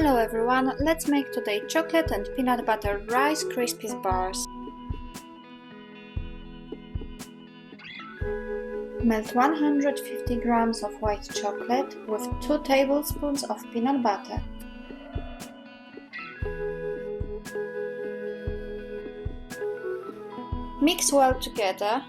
Hello everyone, let's make today chocolate and peanut butter rice krispies bars. Melt 150 grams of white chocolate with 2 tablespoons of peanut butter. Mix well together.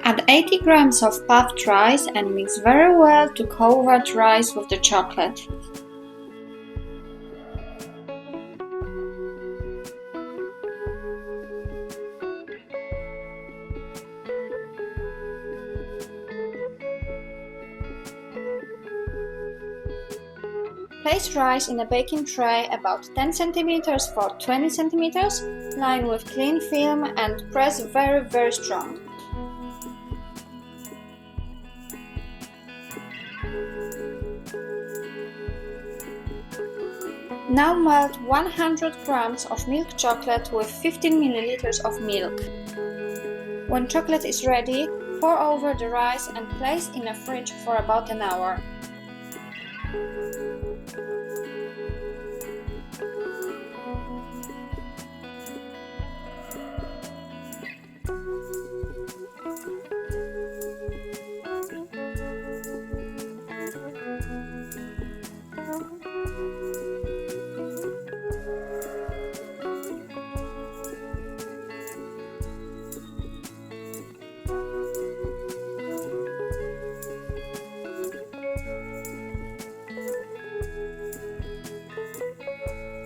Add 80 grams of puffed rice and mix very well to cover the rice with the chocolate. Place rice in a baking tray about 10 cm for 20 cm, line with clean film and press very strong. Now melt 100 grams of milk chocolate with 15 ml of milk. When chocolate is ready, pour over the rice and place in a fridge for about an hour.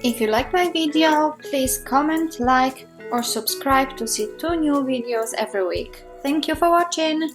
If you like my video, please comment, like or subscribe to see 2 new videos every week. Thank you for watching!